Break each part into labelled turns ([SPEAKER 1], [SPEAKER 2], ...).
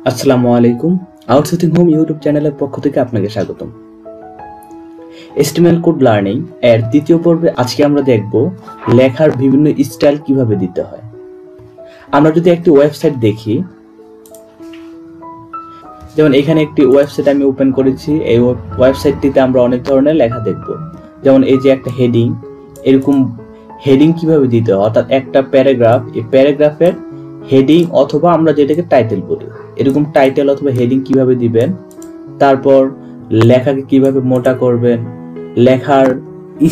[SPEAKER 1] আসসালামু আলাইকুম। Outsourcing home YouTube চ্যানেলের পক্ষ থেকে আপনাকে স্বাগতম। HTML কোড লার্নিং এর দ্বিতীয় পর্বে আজকে আমরা দেখব লেখার বিভিন্ন স্টাইল কিভাবে দিতে হয়। আমরা যদি একটি ওয়েবসাইট দেখি, যেমন এখানে একটি ওয়েবসাইট আমি ওপেন করেছি। এই ওয়েবসাইটটিতে আমরা অনেক ধরনের লেখা দেখব। যেমন এই যে একটা হেডিং, এরকম হেডিং কিভাবে দিতে হয়, অর্থাৎ একটা প্যারাগ্রাফ, এই প্যারাগ্রাফের হেডিং অথবা আমরা যেটাকে টাইটেল বলি, এরকম টাইটেল অথবা হেডিং কিভাবে দিবেন, তারপর লেখাকে কিভাবে মোটা করবেন, লেখার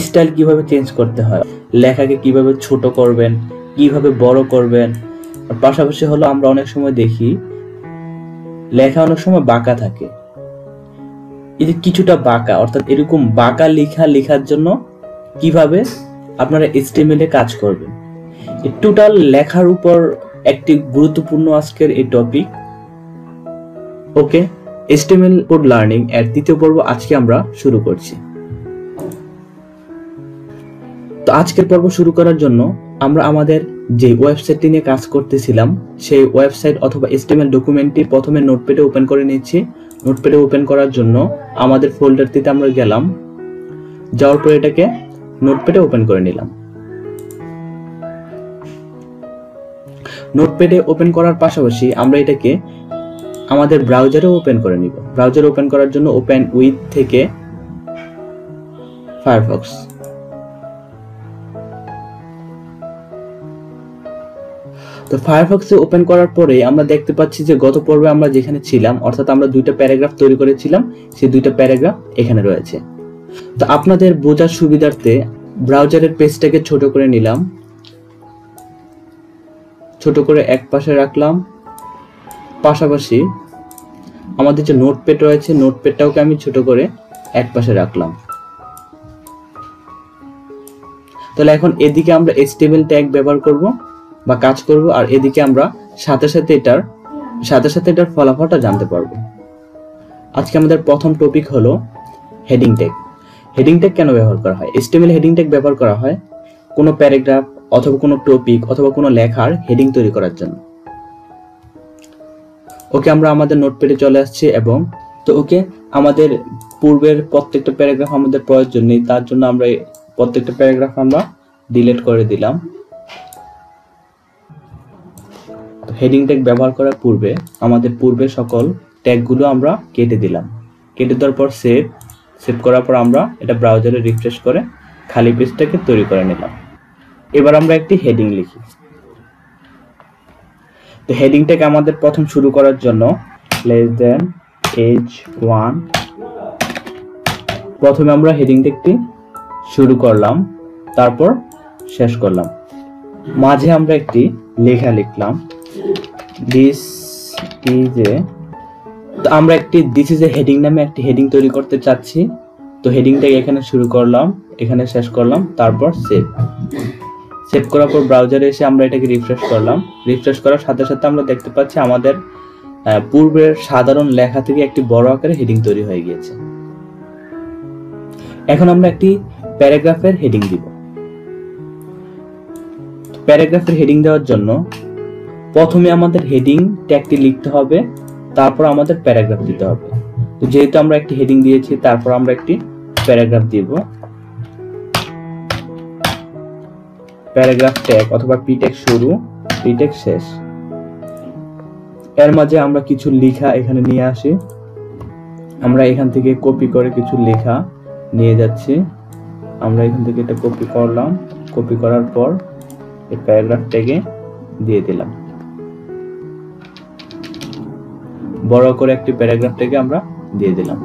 [SPEAKER 1] স্টাইল কিভাবে চেঞ্জ করতে হয়, লেখাকে কিভাবে ছোট করবেন, কিভাবে বড় করবেন। পাশাপাশি হলো আমরা অনেক সময় দেখি লেখা অনেক সময় বাঁকা থাকে, এই যে কিছুটা বাঁকা, অর্থাৎ এরকম বাঁকা লেখার জন্য কিভাবে আপনারা HTML এ কাজ করবেন। এই টোটাল লেখার উপর একটি গুরুত্বপূর্ণ আজকের এই টপিক। ওকে, HTML কোড লার্নিং এর দ্বিতীয় পর্ব আজকে আমরা শুরু করছি। তো আজকের পর্ব শুরু করার জন্য আমরা আমাদের যে ওয়েবসাইটটি নিয়ে কাজ করতেছিলাম সেই ওয়েবসাইট অথবা HTML ডকুমেন্টটি প্রথমে নোটপ্যাডে ওপেন করে নিচ্ছি। নোটপ্যাডে ওপেন করার জন্য আমাদের ফোল্ডারটিতে আমরা গেলাম, যাওয়ার পর এটাকে নোটপ্যাডে ওপেন করে নিলাম। নোটপ্যাডে ওপেন করার পাশাপাশি আমরা এটাকে আমাদের ব্রাউজারে ওপেন করে নিব। ব্রাউজারে ওপেন করার জন্য ওপেন উইথ থেকে ফায়ারফক্স। তো ফায়ারফক্সে ওপেন করার পরে আমরা দেখতে পাচ্ছি যে গত পর্বে আমরা যেখানে ছিলাম, অর্থাৎ আমরা দুইটা প্যারাগ্রাফ তৈরি করেছিলাম, সেই দুইটা প্যারাগ্রাফ এখানে রয়েছে। তো আপনাদের বোঝার সুবিধার্থে ব্রাউজারের পেজটাকে ছোট করে নিলাম, ছোট করে এক পাশে রাখলাম। পাশাপাশি আমাদের যে নোটপ্যাড রয়েছে, নোটপ্যাডটাকে আমি ছোট করে এক পাশে রাখলাম। তাহলে এখন এদিকে আমরা HTML ট্যাগ ব্যবহার করব বা কাজ করব, আর এদিকে আমরা সাথে সাথে এটার ফলাফলটা জানতে পারবো। আজকে আমাদের প্রথম টপিক হলো হেডিং ট্যাগ। হেডিং ট্যাগ কেন ব্যবহার করা হয়? HTML হেডিং ট্যাগ ব্যবহার করা হয় কোনো প্যারাগ্রাফ অথবা কোনো টপিক অথবা কোনো লেখার হেডিং তৈরি করার জন্য। ওকে, আমরা আমাদের নোটপ্যাডে চলে আসছি এবং আমাদের পূর্বের প্রত্যেকটা প্যারাগ্রাফ আমাদের প্রয়োজন নেই, তার জন্য আমরা প্রত্যেকটা প্যারাগ্রাফ আমরা ডিলিট করে দিলাম। হেডিং ট্যাগ ব্যবহার করার পূর্বে আমাদের পূর্বের সকল ট্যাগগুলো আমরা কেটে দিলাম। কেটে দেওয়ার পর সেভ করার পর আমরা এটা ব্রাউজারে রিফ্রেশ করে খালি পেজটাকে তৈরি করে নিলাম। এবার আমরা একটি হেডিং লিখি। তো হেডিং ট্যাগ আমাদের প্রথম শুরু করার জন্য @h1 প্রথমে আমরা হেডিং ট্যাগটি শুরু করলাম, তারপর শেষ করলাম। মাঝে আমরা একটি লেখা লিখলাম, দিস ইজ এ হেডিং নামে একটি হেডিং তৈরি করতে চাচ্ছি। তো হেডিংটাকে এখানে শুরু করলাম, এখানে শেষ করলাম, তারপর সেভ করার পর ব্রাউজারে এসে আমরা এটাকে রিফ্রেশ করলাম। রিফ্রেশ করার সাথে সাথে আমরা দেখতে পাচ্ছি আমাদের পূর্বের সাধারণ লেখা থেকে একটি বড় আকারে হেডিং তৈরি হয়ে গিয়েছে। এখন আমরা একটি প্যারাগ্রাফের হেডিং দিব। প্যারাগ্রাফের হেডিং দেওয়ার জন্য প্রথমে আমাদের হেডিং ট্যাগটি লিখতে হবে, তারপর আমাদের প্যারাগ্রাফ দিতে হবে। তো যেহেতু আমরা একটি হেডিং দিয়েছি, তারপর আমরা একটি প্যারাগ্রাফ দিব। প্যারাগ্রাফ ট্যাগ অথবা পি ট্যাগ শুরু, পি ট্যাগ শেষ। এর মাঝে আমরা কিছু লেখা এখানে নিয়ে আসি। আমরা এখান থেকে কপি করে কিছু লেখা নিয়ে যাচ্ছি। আমরা এখান থেকে এটা কপি করলাম, কপি করার পর এই প্যারাগ্রাফ ট্যাগে দিয়ে দিলাম। বড় করে একটি প্যারাগ্রাফ ট্যাগে আমরা দিয়ে দিলাম।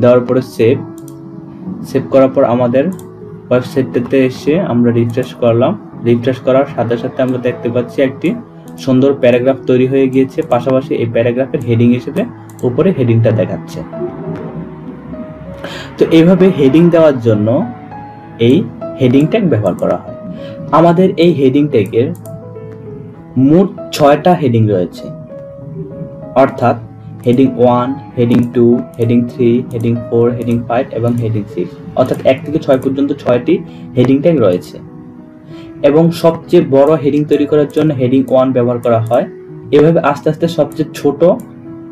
[SPEAKER 1] দেওয়ার পরে সেভ করার পর আমাদের ওয়েবসাইটটাতে এসে আমরা রিফ্রেশ করলাম। রিফ্রেশ করার সাথে সাথে আমরা দেখতে পাচ্ছি একটি সুন্দর প্যারাগ্রাফ তৈরি হয়ে গিয়েছে। পাশাপাশি এই প্যারাগ্রাফের হেডিং হিসেবে উপরে হেডিংটা দেখাচ্ছে। তো এইভাবে হেডিং দেওয়ার জন্য এই হেডিং ট্যাগ ব্যবহার করা হয়। আমাদের এই হেডিং ট্যাগের মোট 6টা হেডিং রয়েছে, অর্থাৎ heading 1, heading 2, heading 3, heading 4, heading 5 এবং হেডিং 6, অর্থাৎ 1 থেকে 6 পর্যন্ত 6টি হেডিং ট্যাগ রয়েছে। এবং সবচেয়ে বড় হেডিং তৈরি করার জন্য হেডিং 1 ব্যবহার করা হয়। এভাবে আস্তে আস্তে সবচেয়ে ছোট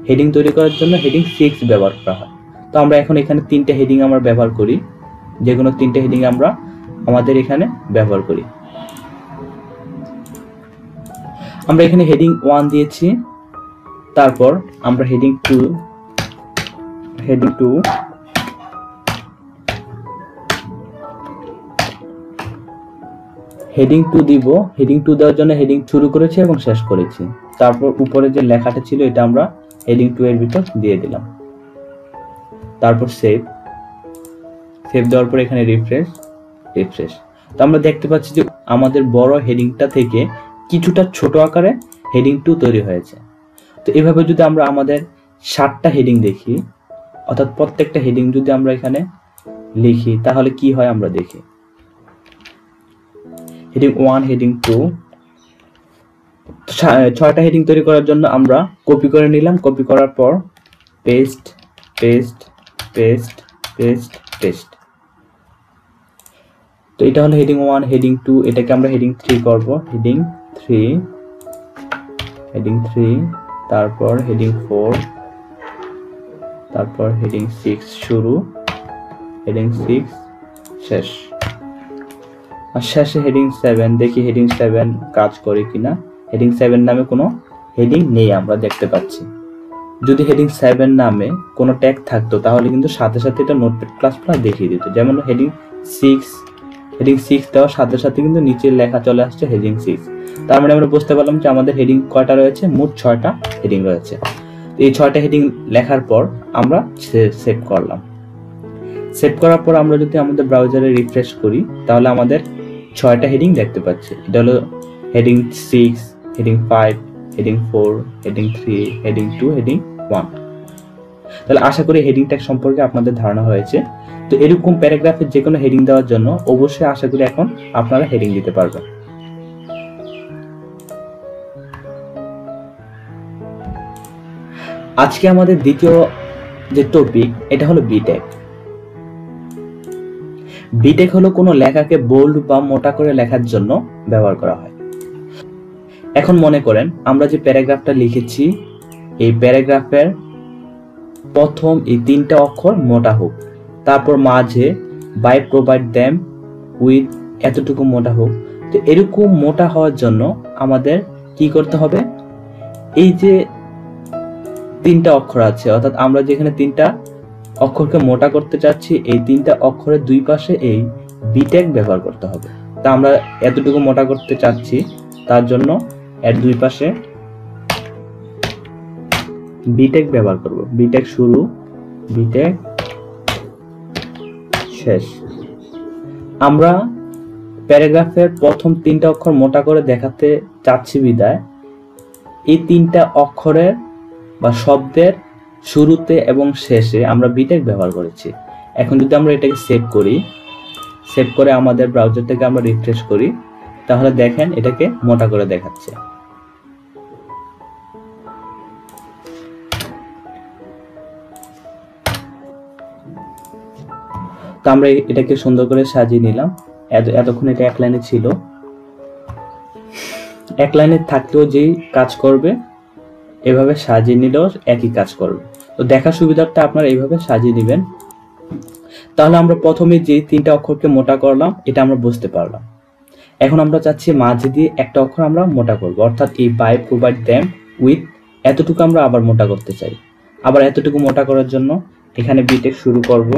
[SPEAKER 1] হেডিং তৈরি করার জন্য হেডিং 6 ব্যবহার করা হয়। তো আমরা এখন এখানে 3টা হেডিং আমরা ব্যবহার করি, যে কোনো 3টা হেডিং আমরা আমাদের এখানে ব্যবহার করি। আমরা এখানে হেডিং 1 দিয়েছি, তারপর আমরা হেডিং 2 দিব। হেডিং 2 দেওয়ার জন্য হেডিং শুরু করেছি এবং শেষ করেছি। তারপর উপরে যে লেখাটা ছিল এটা আমরা হেডিং 2 এর ভিতর দিয়ে দিলাম। তারপর সেভ দেওয়ার পর এখানে রিফ্রেশ। তো আমরা দেখতে পাচ্ছি যে আমাদের বড় হেডিংটা থেকে কিছুটা ছোট আকারে হেডিং 2 তৈরি হয়েছে। তো এভাবে যদি আমরা আমাদের 7টা হেডিং দেখি, অর্থাৎ প্রত্যেকটা হেডিং যদি আমরা এখানে লিখি তাহলে কি হয় আমরা দেখি। হেডিং 1, হেডিং 2, 6টা হেডিং তৈরি করার জন্য আমরা কপি করে নিলাম। কপি করার পর পেস্ট। তো এটা হলো হেডিং 1, হেডিং 2, এটাকে আমরা হেডিং 3 করব। হেডিং 3, তারপর হেডিং 4, তারপর হেডিং 6 শুরু, হেডিং 6 শেষ, আর শেষে হেডিং 7। দেখি হেডিং 7 কাজ করে কিনা। হেডিং 7 নামে কোনো হেডিং নেই আমরা দেখতে পাচ্ছি। যদি হেডিং 7 নামে কোনো ট্যাগ থাকতো তাহলে কিন্তু সাথে সাথে এটা নোটপ্যাড++ দেখিয়ে দিত। যেমন হেডিং 6 দেওয়ার সাথে সাথে কিন্তু নিচের লেখা চলে আসছে হেডিং 6। তার মানে আমরা বুঝতে পারলাম যে আমাদের হেডিং কয়টা রয়েছে, মোট 6টা হেডিং রয়েছে। এই 6টা হেডিং লেখার পর আমরা সেভ করলাম। সেভ করার পর আমরা যদি আমাদের ব্রাউজারে রিফ্রেশ করি তাহলে আমাদের 6টা হেডিং দেখতে পাচ্ছি। এটা হলো heading 6, heading 5, heading 4, heading 3, heading 2, heading 1। তাহলে আশা করি হেডিং ট্যাগ সম্পর্কে আপনাদের ধারণা হয়েছে। তো এরকম প্যারাগ্রাফের যে কোনো হেডিং দেওয়ার জন্য অবশ্যই আশা করি এখন আপনারা হেডিং দিতে পারবেন। আজকে আমাদের দ্বিতীয় যে টপিক এটা হলো বিটেক হলো কোনো লেখাকে বোল্ড বা মোটা করে লেখার জন্য ব্যবহার করা হয়। এখন মনে করেন আমরা যে প্যারাগ্রাফটা লিখেছি এই প্যারাগ্রাফের প্রথম এই 3টা অক্ষর মোটা হোক, তারপর মাঝে বাই প্রোভাইড দেম উইথ এতটুকু মোটা হোক। তো এরকম মোটা হওয়ার জন্য আমাদের কি করতে হবে, এই যে 3টা অক্ষর আছে, অর্থাৎ আমরা যেখানে 3টা অক্ষরকে মোটা করতে চাচ্ছি এই 3টা অক্ষরের দুই পাশে এই বিটেক ব্যবহার করতে হবে। তা আমরা এতটুকু মোটা করতে চাচ্ছি, তার জন্য এর দুই পাশে বিটেক ব্যবহার করব। বিটেক শুরু, বিটেক শেষ। আমরা প্যারাগ্রাফের প্রথম 3টা অক্ষর মোটা করে দেখাতে চাচ্ছি বিদায় এই 3টা অক্ষরের বা শব্দের শুরুতে এবং শেষে আমরা বিটেক ব্যবহার করেছি। এখন যদি আমরা এটাকে সেভ করে আমাদের ব্রাউজার থেকে আমরা রিফ্রেশ করি তাহলে দেখেন এটাকে মোটা করে দেখাচ্ছে। তো আমরা এটাকে সুন্দর করে সাজিয়ে নিলাম। এতক্ষণ এটা এক লাইনে ছিল, এক লাইনে থাকলেও যেই কাজ করবে এভাবে সাজিয়ে নিলেও একই কাজ করবে। তো দেখার সুবিধার্থে আপনারা এইভাবে সাজিয়ে নেবেন। তাহলে আমরা প্রথমে যে 3টা অক্ষরকে মোটা করলাম এটা আমরা বুঝতে পারলাম। এখন আমরা চাচ্ছি মাঝে দিয়ে একটা অক্ষর আমরা মোটা করব, অর্থাৎ এই বাই প্রোভাইড দেম উইথ এতটুকু আমরা আবার মোটা করতে চাই। আবার এতটুকু মোটা করার জন্য এখানে বিটেক শুরু করব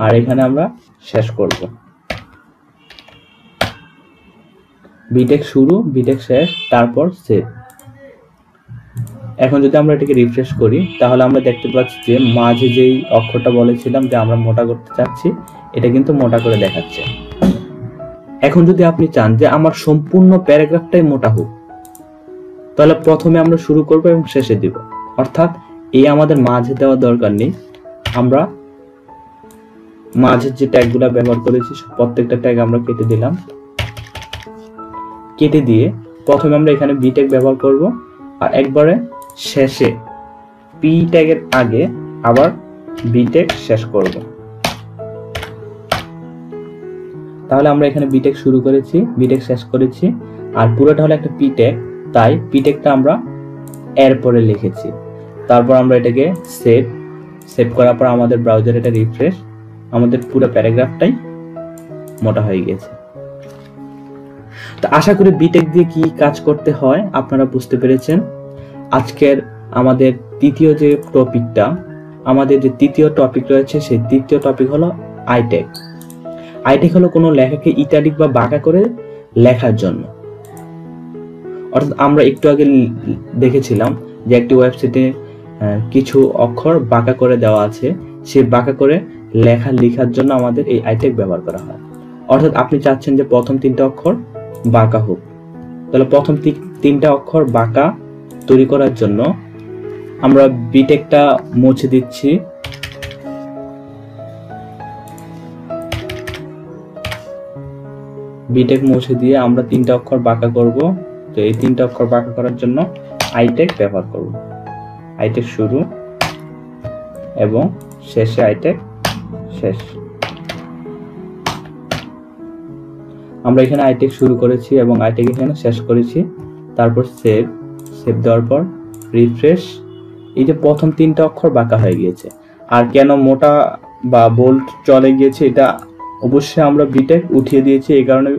[SPEAKER 1] আর এখানে আমরা শেষ করব। বিটেক শুরু, বিটেক শেষ, তারপর সেভ। এখন যদি আমরা এটাকে রিফ্রেশ করি তাহলে আমরা দেখতে পাচ্ছি যে মাঝে যেই অক্ষরটা বলেছিলাম যে আমরা মোটা করতে চাচ্ছি এটা কিন্তু মোটা করে দেখাচ্ছে। এখন যদি আপনি চান যে আমার সম্পূর্ণ প্যারাগ্রাফটাই মোটা হোক তাহলে প্রথমে আমরা শুরু করব এবং শেষে দিব, অর্থাৎ এই আমাদের মাঝে দেওয়ার দরকার নেই। আমরা মাঝের যে ট্যাগগুলো ব্যবহার করেছি প্রত্যেকটা ট্যাগ আমরা কেটে দিলাম। কেটে দিয়ে প্রথমে আমরা এখানে বিটেক ব্যবহার করব আর একবারে শেষে পি ট্যাগের আগে আবার বিটেক শেষ করব। তাহলে আমরা এখানে বিটেক শুরু করেছি, বিটেক শেষ করেছি, আর পুরোটা হলো একটা পি ট্যাগ, তাই পি ট্যাগটা আমরা এরপরে লিখেছি। তারপর আমরা এটাকে সেভ করার পর আমাদের ব্রাউজারে এটা রিফ্রেশ, আমাদের পুরো প্যারাগ্রাফটাই মোটা হয়ে গেছে। তো আশা করি বিটেক দিয়ে কি কাজ করতে হয় আপনারা বুঝতে পেরেছেন। আজকের আমাদের তৃতীয় যে টপিকটা, আমাদের যে তৃতীয় টপিক রয়েছে সেই তৃতীয় টপিক হলো আইটেক। আইটেক হলো কোনো লেখাকে ইটালিক বা বাঁকা করে লেখার জন্য। অর্থাৎ আমরা একটু আগে দেখেছিলাম যে একটি ওয়েবসাইটে কিছু অক্ষর বাঁকা করে দেওয়া আছে, সেই বাঁকা করে লেখার জন্য আমাদের এই আইটেক ব্যবহার করা হয়। অর্থাৎ আপনি চাচ্ছেন যে প্রথম 3টা অক্ষর বাঁকা হোক, তাহলে প্রথম 3টা অক্ষর বাঁকা তৈরি করার জন্য আমরা বিটেকটা মুছে দিচ্ছি। বিটেক মুছে দিয়ে আমরা 3টা অক্ষর বাঁকা করব। তো এই 3টা অক্ষর বাঁকা করার জন্য আইটেক ব্যবহার করব। আইটেক শুরু এবং শেষে আইটেক শেষ। আমরা এখানে আইটেক শুরু করেছি এবং আইটেক এখানে শেষ করেছি। তারপর সেভ দেওয়ার পর রিফ্রেশ। এই যে প্রথম 3টা অক্ষর বাঁকা হয়ে গিয়েছে। আর কেন মোটা বা বোল্ড চলে গিয়েছে, এটা অবশ্যই আমরা বিটেক উঠিয়ে দিয়েছি, এই কারণে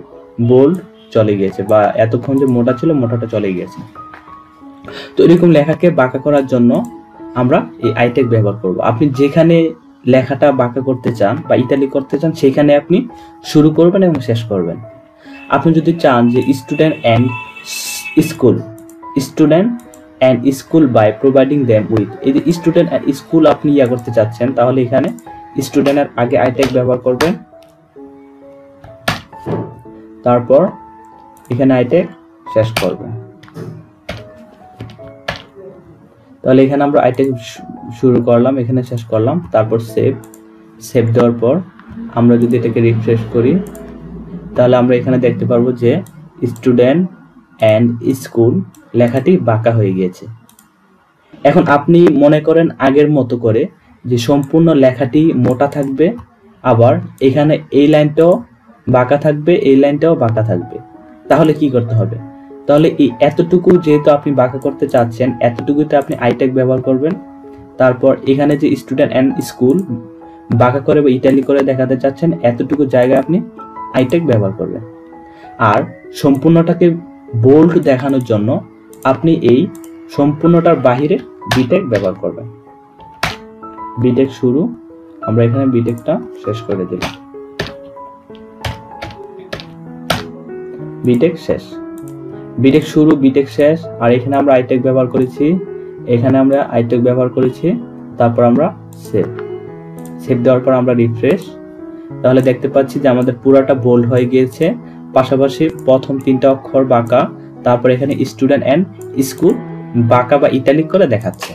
[SPEAKER 1] বোল্ড চলে গিয়েছে, বা এতক্ষণ যে মোটা ছিল মোটাটা চলে গিয়েছে। তো এরকম লেখাকে বাঁকা করার জন্য আমরা এই আইটেক ব্যবহার করব। আপনি যেখানে লেখাটা বাঁকা করতে চান বা ইটালিক করতে চান সেখানে আপনি শুরু করবেন এবং শেষ করবেন। আপনি যদি চান যে student and school by providing them with, এই যে স্টুডেন্ট অ্যান্ড স্কুল আপনি করতে চাচ্ছেন, তাহলে এখানে স্টুডেন্টের আগে আইটেক ব্যবহার করবেন, তারপর এখানে আইটেক শেষ করবেন। তাহলে এখানে আমরা আইটেক শুরু করলাম, এখানে শেষ করলাম, তারপর সেভ দেওয়ার পর আমরা যদি এটাকে রিফ্রেশ করি তাহলে আমরা এখানে দেখতে পারবো যে স্টুডেন্ট অ্যান্ড স্কুল লেখাটি বাঁকা হয়ে গিয়েছে। এখন আপনি মনে করেন আগের মতো করে যে সম্পূর্ণ লেখাটি মোটা থাকবে, আবার এখানে এই লাইনটাও বাঁকা থাকবে, এই লাইনটাও বাঁকা থাকবে, তাহলে কি করতে হবে? তাহলে এই এতটুকু যেহেতু আপনি বাঁকা করতে চাচ্ছেন, এতটুকুতে আপনি আইটেক ব্যবহার করবেন। তারপর এখানে যে স্টুডেন্ট অ্যান্ড স্কুল বাঁকা করে বা ইটালি করে দেখাতে চাচ্ছেন, এতটুকু জায়গায় আপনি আইটেক ব্যবহার করবেন। আর সম্পূর্ণটাকে বোল্ড দেখানোর জন্য আপনি এই সম্পূর্ণটার বাহিরে বিটেক ব্যবহার করবেন। বিটেক শুরু, আমরা এখানে বিটেকটা শেষ করে দিলাম, বিটেক শেষ, বিটেক শুরু, বিটেক শেষ। আর এখানে আমরা আইটেক ব্যবহার করেছি, এখানে আমরা আইটেক ব্যবহার করেছি। তারপর আমরা সেভ দেওয়ার পর আমরা রিফ্রেশ, তাহলে দেখতে পাচ্ছি যে আমাদের পুরাটা বোল্ড হয়ে গিয়েছে, পাশাপাশি প্রথম 3টা অক্ষর বাঁকা, তারপর এখানে স্টুডেন্ট অ্যান্ড স্কুল বাঁকা বা ইটালিক করে দেখাচ্ছে।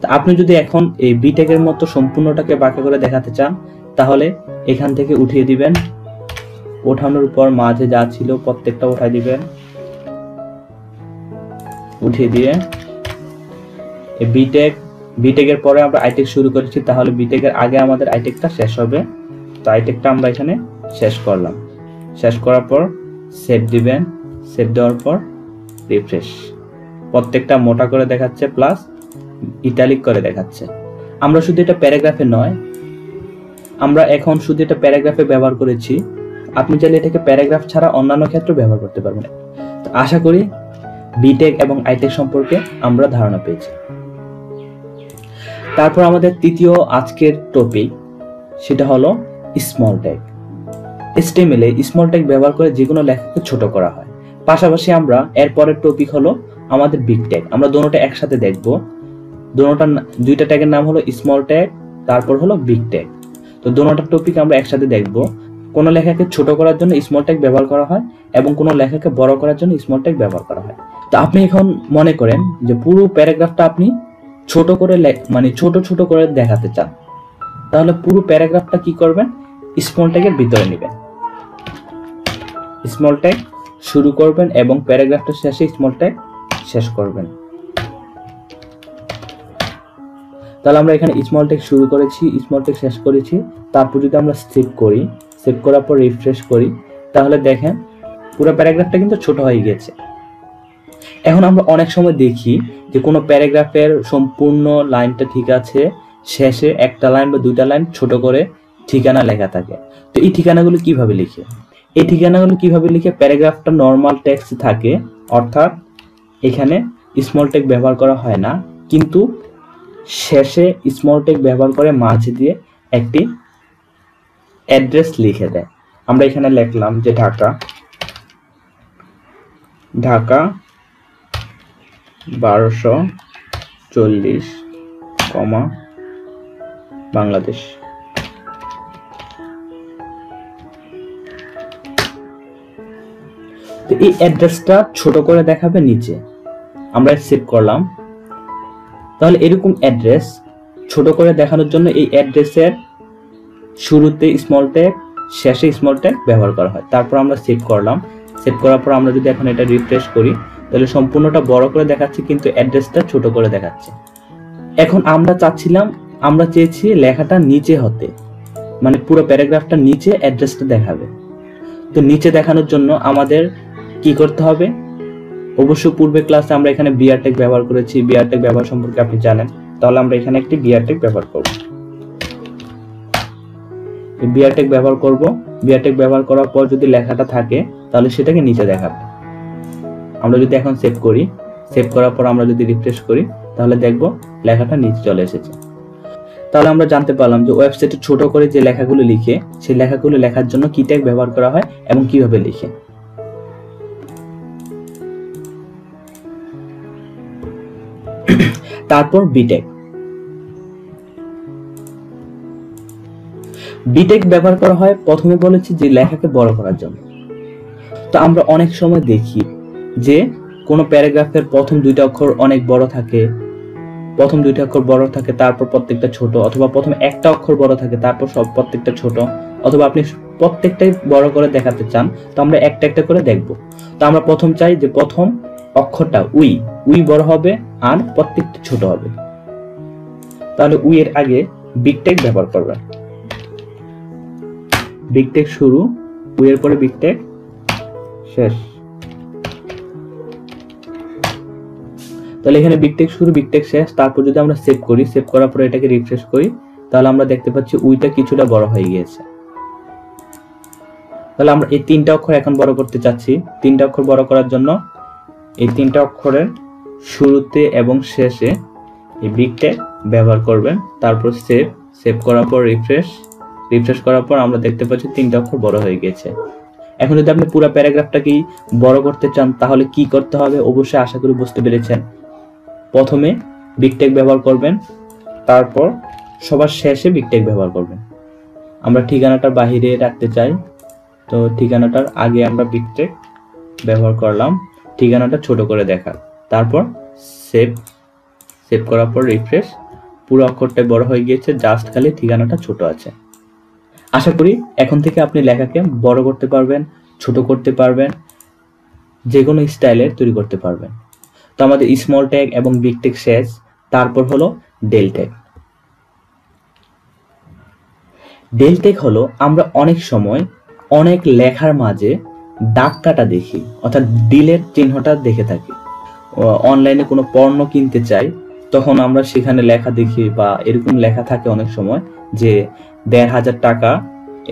[SPEAKER 1] তা আপনি যদি এখন এই বিটেকের মতো সম্পূর্ণটাকে বাঁকা করে দেখাতে চান, তাহলে এখান থেকে উঠিয়ে দিবেন, ওঠানোর পর মাঝে যা ছিল প্রত্যেকটা উঠাই দিবেন, উঠিয়ে দিয়ে বিটেকের পরে আমরা আইটেক শুরু করেছি, তাহলে বিটেকের আগে আমাদের আইটেকটা শেষ হবে। তো আইটেকটা আমরা এখানে শেষ করলাম, শেষ করার পর সেভ দিবেন, সেভ দেওয়ার পর রিফ্রেশ, প্রত্যেকটা মোটা করে দেখাচ্ছে প্লাস ইটালিক করে দেখাচ্ছে। আমরা শুধু এটা প্যারাগ্রাফে নয়, আমরা এখন শুধু এটা প্যারাগ্রাফে ব্যবহার করেছি, আপনি চাইলে এটাকে প্যারাগ্রাফ ছাড়া অন্যান্য ক্ষেত্রে ব্যবহার করতে পারবেন। তো আশা করি বিটেক এবং আইটেক সম্পর্কে আমরা ধারণা পেয়েছি। তারপর আমাদের তৃতীয় আজকের টপিক, সেটা হলো small tag. HTML a small tag ব্যবহার করে যে কোনো লেখাকে ছোট করা হয়। পাশাপাশি আমরা এরপরের টপিক হলো আমাদের বিগ ট্যাগ। আমরা দুটোটা একসাথে দেখব। দুইটা ট্যাগের নাম হলো স্মল ট্যাগ, তারপর হলো বিগ ট্যাগ। তো দুটোটা টপিক আমরা একসাথে দেখব। কোন লেখাকে ছোট করার জন্য স্মল ট্যাগ ব্যবহার করা হয় এবং কোন লেখাকে বড় করার জন্য স্মল ট্যাগ ব্যবহার করা হয়। তো আপনি এখন মনে করেন যে পুরো প্যারাগ্রাফটা আপনি ছোট করে ছোট করে দেখাতে চান, তাহলে পুরো প্যারাগ্রাফটা কি করবেন? স্মল ট্যাগের ভিতরে নেবেন, স্মল ট্যাগ শুরু করবেন এবং প্যারাগ্রাফটা শেষে স্মল ট্যাগ শেষ করবেন। তাহলে আমরা এখানে স্মল ট্যাগ শুরু করেছি, স্মল ট্যাগ শেষ করেছি। তারপর যদি আমরা সেভ করি, সেভ করার পর রিফ্রেশ করি, তাহলে দেখেন পুরো প্যারাগ্রাফটা কিন্তু ছোট হয়ে গেছে। এখন আমরা অনেক সময় দেখি যে কোনো প্যারাগ্রাফের সম্পূর্ণ লাইনটা ঠিক আছে, শেষে একটা লাইন বা দুইটা লাইন ছোট করে ঠিকানা লেখা থাকে। তো এই ঠিকানাগুলো কিভাবে লিখে? এই ঠিকানাগুলো কিভাবে লিখে? প্যারাগ্রাফটা নর্মাল টেক্সট থাকে, অর্থাৎ এখানে স্মল টেক্সট ব্যবহার করা হয় না, কিন্তু শেষে স্মল টেক্সট ব্যবহার করে মাঝে দিয়ে একটি অ্যাড্রেস লিখে দেয়। আমরা এখানে লিখলাম যে ঢাকা 1240, বাংলাদেশ। তো এই অ্যাড্রেসটা ছোট করে দেখাবে নিচে, আমরা সেভ করলাম। তাহলে এরকম অ্যাড্রেস ছোট করে দেখানোর জন্য এই অ্যাড্রেসের শুরুতে স্মল টেক্সট, শেষে স্মল টেক্সট ব্যবহার করা হয়। তারপর আমরা সেভ করলাম। সেভ করার পর আমরা যদি এখন এটা রিফ্রেশ করি, তাহলে সম্পূর্ণটা বড় করে দেখাচ্ছে, কিন্তু অ্যাড্রেসটা ছোট করে দেখাচ্ছে। এখন আমরা চেয়েছি লেখাটা নিচে হতে, মানে পুরো প্যারাগ্রাফটা নিচে অ্যাড্রেসটা দেখাবে। তো নিচে দেখানোর জন্য আমাদের কি করতে হবে? অবশ্য পূর্বে ক্লাসে আমরা এখানে বিআরটেক ব্যবহার করেছি, বিআরটেক ব্যবহার সম্পর্কে আপনি জানেন। তাহলে আমরা এখানে একটি বিআরটেক ব্যবহার করব। বিআরটেক ব্যবহার করব। বিআরটেক ব্যবহার করার পর যদি লেখাটা থাকে, তাহলে সেটাকে নিচে দেখাবে। আমরা যদি এখন সেভ করি, সেভ করার পর আমরা যদি রিফ্রেশ করি, তাহলে দেখব লেখাটা নিচে চলে এসেছে। তাহলে আমরা জানতে পারলাম যে ওয়েবসাইটে ছোট করে যে লেখাগুলো লিখে, সেই লেখাগুলো লেখার জন্য কি ট্যাগ ব্যবহার করা হয় এবং কিভাবে লিখে। তারপর বিটেক ব্যবহার করা হয় প্রথমে বলেছি যে লেখাকে বড় করার জন্য। তো আমরা অনেক সময় দেখি যে কোনো প্যারাগ্রাফের প্রথম দুইটা অক্ষর অনেক বড় থাকে, তারপর প্রত্যেকটা ছোট, অথবা প্রথমে একটা অক্ষর বড় থাকে তারপর প্রত্যেকটা ছোট, অথবা আপনি প্রত্যেকটাই বড় করে দেখাতে চান, তো আমরা একটা একটা করে দেখব। তো আমরা প্রথম চাই যে প্রথম অক্ষরটা উই বড় হবে আর প্রত্যেকটা ছোট হবে। তাহলে উই এর আগে বিগ টেক ব্যবহার করবেন। বিগ টেক শুরু, উই এর পরে বিগ টেক শেষ। তাহলে এখানে বিগ টেক শুরু, বিগ টেক শেষ। তারপর যদি আমরা সেভ করি, সেভ করার পরে এটাকে রিফ্রেশ করি, তাহলে আমরা দেখতে পাচ্ছি উইটা কিছুটা বড় হয়ে গিয়েছে। তাহলে আমরা এই তিনটা অক্ষর এখন বড় করতে চাচ্ছি। তিনটা অক্ষর বড় করার জন্য এই তিনটা অক্ষরের শুরুতে এবং শেষে এই বিগ টেক ব্যবহার করবেন। তারপর সেভ করার পর রিফ্রেশ করার পর আমরা দেখতে পাচ্ছি তিনটা অক্ষর বড় হয়ে গেছে। এখন যদি আপনি পুরো প্যারাগ্রাফটাকে বড় করতে চান, তাহলে কি করতে হবে অবশ্যই আশা করি বুঝতে পেরেছেন। প্রথমে বিগ টেক ব্যবহার করবেন, তারপর সবার শেষে বিগ টেক ব্যবহার করবেন। আমরা ঠিকানাটার বাহিরে রাখতে চাই, তো ঠিকানাটার আগে আমরা বিগ টেক ব্যবহার করলাম, ঠিকানাটা ছোট করে দেখা। তারপর সেভ করার পর রিফ্রেশ, পুরো অক্ষরটা বড় হয়ে গিয়েছে, জাস্ট খালি ঠিকানাটা ছোট আছে। আশা করি এখন থেকে আপনি লেখাকে বড় করতে পারবেন, ছোট করতে পারবেন, যে কোনো স্টাইলের তৈরি করতে পারবেন। তো আমাদের স্মল ট্যাগ এবং বিগ ট্যাগ শেষ। তারপর হলো ডেল ট্যাগ। ডেল ট্যাগ হলো আমরা অনেক সময় অনেক লেখার মাঝে দাগ কাটা দেখি, অর্থাৎ ডিলের চিহ্নটা দেখে থাকি। অনলাইনে কোনো পণ্য কিনতে চাই, তখন আমরা সেখানে লেখা দেখি বা এরকম লেখা থাকে অনেক সময় যে ১৫০০ টাকা,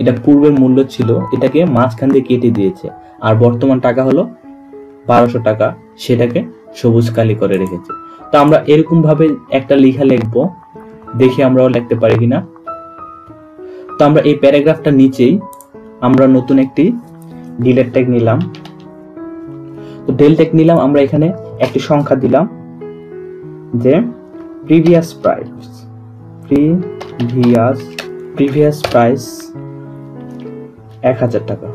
[SPEAKER 1] এটা পূর্বের মূল্য ছিল, এটাকে মাঝখান দিয়ে কেটে দিয়েছে, আর বর্তমান টাকা হলো ১২০০ টাকা, সেটাকে সবুজ কালি করে রেখেছে। তো আমরা এরকম ভাবে একটা লেখা লিখবো, দেখি আমরাও লিখতে পারি কিনা। তো আমরা এই প্যারাগ্রাফটা নিচেই আমরা নতুন একটি ডিলেট ট্যাগ নিলাম। তো ডেল ট্যাগ নিলাম, আমরা এখানে একটি সংখ্যা দিলাম যে প্রিভিয়াস প্রাইস ১০০০ টাকা।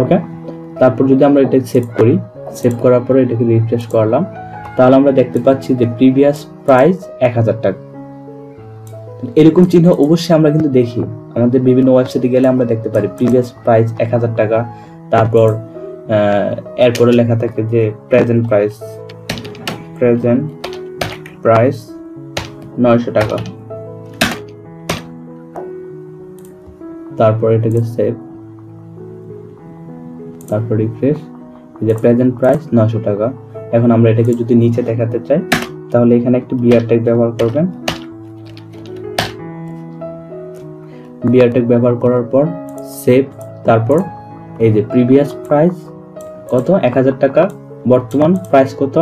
[SPEAKER 1] ওকে, তারপর যদি আমরা এটা সেভ করি, সেভ করার পরে এটাকে রিফ্রেশ করলাম, তাহলে আমরা দেখতে পাচ্ছি যে প্রিভিয়াস প্রাইস ১০০০ টাকা। এরকম চিহ্ন অবশ্যই আমরা কিন্তু দেখি, আমাদের বিভিন্ন ওয়েবসাইটে গেলে আমরা দেখতে পারি প্রিভিয়াস প্রাইস ১০০০ টাকা, তারপর এরপরে লেখা থাকে যে প্রেজেন্ট প্রাইস ৯০০ টাকা। তারপর এটাকে সেভ, তারপর রিফ্রেশ, এই যে প্রেজেন্ট প্রাইস 900 টাকা। এখন আমরা এটাকে যদি নিচে দেখাতে চাই তাহলে এখানে একটু বিয়ার ট্যাগ ব্যবহার করবেন। বিয়ার ট্যাগ ব্যবহার করার পর সেভ, তারপর এই যে প্রিভিয়াস প্রাইস কত 1000 টাকা, বর্তমান প্রাইস কত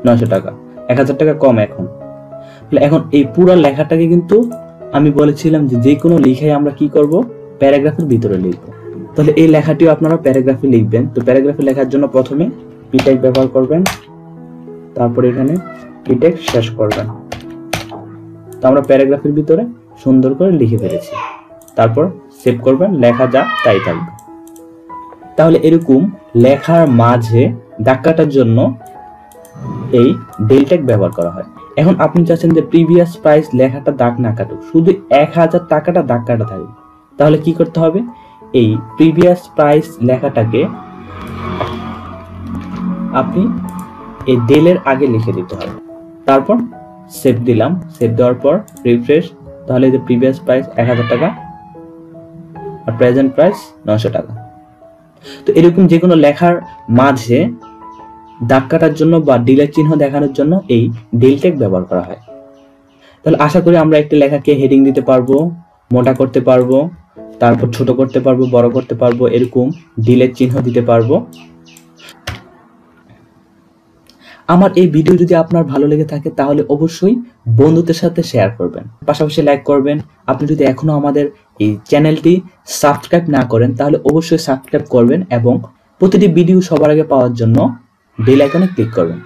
[SPEAKER 1] 900 টাকা, 1000 টাকা কম এখন। এখন এই পুরো লেখাটাকে কিন্তু আমি বলেছিলাম যে কোনো লেখায় আমরা কি করব, প্যারাগ্রাফের ভিতরে লিখব। তাহলে এই লেখাটিও আপনারা প্যারাগ্রাফে লিখবেন। তো প্যারাগ্রাফে লেখার জন্য প্রথমে পি ট্যাগ ব্যবহার করবেন, তারপর এখানে পি ট্যাগ শেষ করবেন। তো আমরা প্যারাগ্রাফের ভিতরে সুন্দর করে লিখে ফেলেছি। তারপর সেভ করবেন, লেখা যা তাই থাকবে। তাহলে এরকম লেখার মাঝে দাগ কাটার জন্য এই ডেল ট্যাগ ব্যবহার করা হয়। এখন আপনি চাচ্ছেন যে প্রিভিয়াস প্রাইস লেখাটা দাগ না কাটুক, শুধু 1000 টাকাটা দাগ কাটা থাকবে। তাহলে কি করতে হবে, এই প্রিভিয়াস প্রাইস লেখাটাকে আপনি এই ডেলের আগে লিখে দিতে হবে। তারপর সেভ দিলাম, সেভ দেওয়ার পর রিফ্রেশ, তাহলে যে প্রিভিয়াস প্রাইস 1000 টাকা আর প্রেজেন্ট প্রাইস 900 টাকা। তো এরকম যে কোনো লেখার মাঝে দাগ কাটার জন্য বা ডিলের চিহ্ন দেখানোর জন্য এই ডেল ট্যাগ ব্যবহার করা হয়। তাহলে আশা করি আমরা একটি লেখাকে হেডিং দিতে পারবো, মোটা করতে পারবো, তারপর ছোট করতে পারবো, বড় করতে পারবো, এরকম ডিলের চিহ্ন দিতে পারবো। আমার এই ভিডিও যদি আপনার ভালো লেগে থাকে তাহলে অবশ্যই বন্ধুদের সাথে শেয়ার করবেন, পাশাপাশি লাইক করবেন। আপনি যদি এখনো আমাদের এই চ্যানেলটি সাবস্ক্রাইব না করেন তাহলে অবশ্যই সাবস্ক্রাইব করবেন এবং প্রতিটি ভিডিও সবার আগে পাওয়ার জন্য বেল আইকনে ক্লিক করবেন।